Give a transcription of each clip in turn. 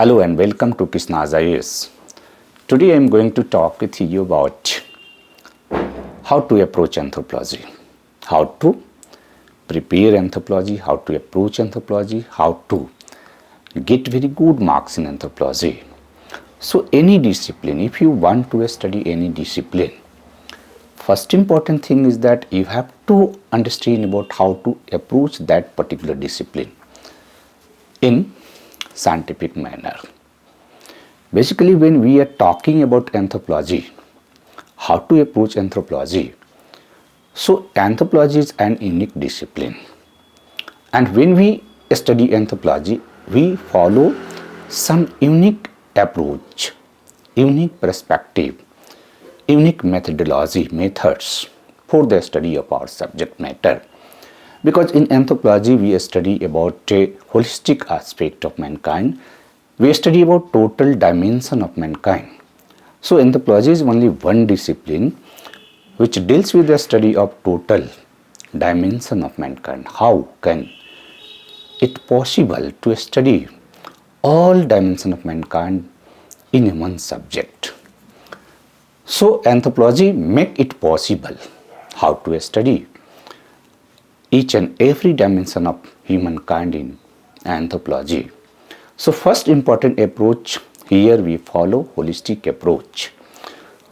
Hello and welcome to KRISHNA'S IAS. Today I am going to talk with you about how to approach anthropology, how to prepare anthropology, how to approach anthropology, how to get very good marks in anthropology. So any discipline, if you want to study any discipline, first important thing is that you have to understand about how to approach that particular discipline in scientific manner. Basically, when we are talking about anthropology, how to approach anthropology, so anthropology is an unique discipline, and when we study anthropology, we follow some unique approach, unique perspective, unique methods for the study of our subject matter. Because in anthropology we study about a holistic aspect of mankind, we study about total dimension of mankind. So anthropology is only one discipline which deals with the study of total dimension of mankind. How can it possible to study all dimension of mankind in one subject? So anthropology make it possible how to study each and every dimension of humankind in anthropology. So first important approach here we follow holistic approach.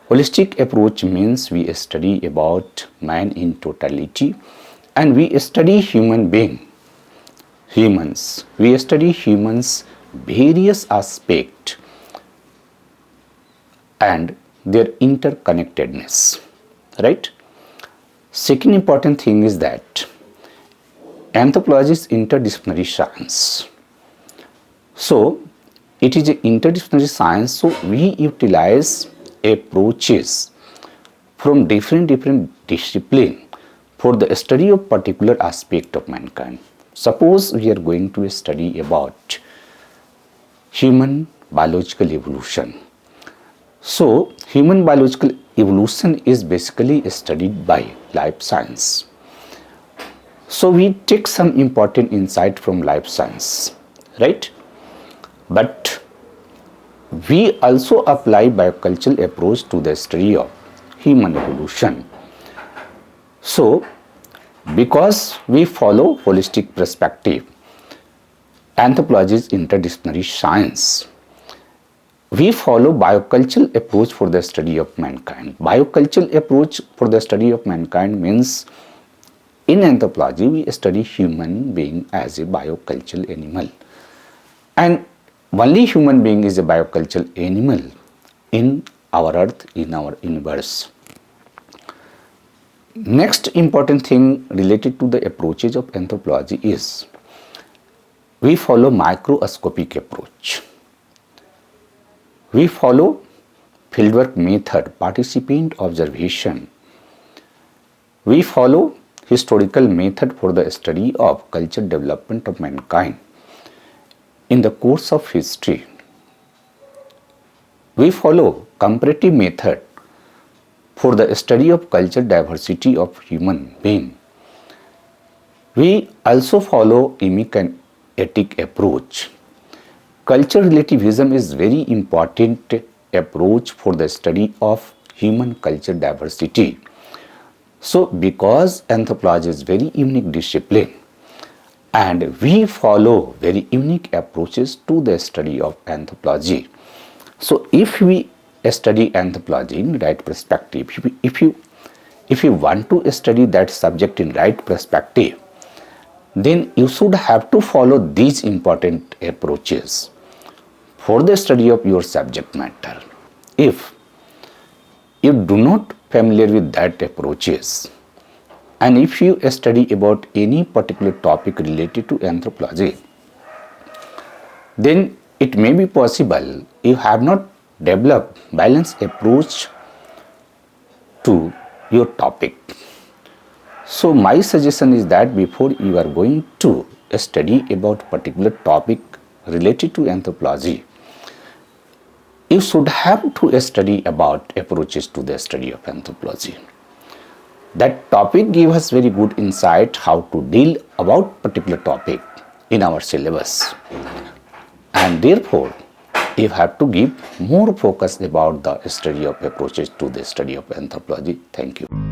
Holistic approach means we study about man in totality, and we study humans. We study humans various aspects and their interconnectedness, right? Second important thing is that anthropology is interdisciplinary science. So it is an interdisciplinary science, so we utilize approaches from different disciplines for the study of particular aspect of mankind. Suppose we are going to study about human biological evolution. So human biological evolution is basically studied by life science. So we take some important insight from life science, right? But we also apply biocultural approach to the study of human evolution. So because we follow holistic perspective, anthropology is interdisciplinary science. We follow biocultural approach for the study of mankind. Biocultural approach for the study of mankind means in anthropology we study human being as a biocultural animal, and only human being is a biocultural animal in our earth, in our universe. Next important thing related to the approaches of anthropology is we follow microscopic approach. We follow fieldwork method, participant observation. We follow historical method for the study of cultural development of mankind in the course of history. We follow comparative method for the study of cultural diversity of human being. We also follow emic and ethic approach. Cultural relativism is very important approach for the study of human cultural diversity. So because anthropology is very unique discipline, and we follow very unique approaches to the study of anthropology. So if we study anthropology in right perspective, if you want to study that subject in right perspective, then you should have to follow these important approaches for the study of your subject matter. If you do not familiar with that approaches, and if you study about any particular topic related to anthropology, then it may be possible you have not developed balanced approach to your topic. So my suggestion is that before you are going to study about particular topic related to anthropology, you should have to study about approaches to the study of anthropology. That topic gives us very good insight how to deal about particular topic in our syllabus, and therefore you have to give more focus about the study of approaches to the study of anthropology. Thank you.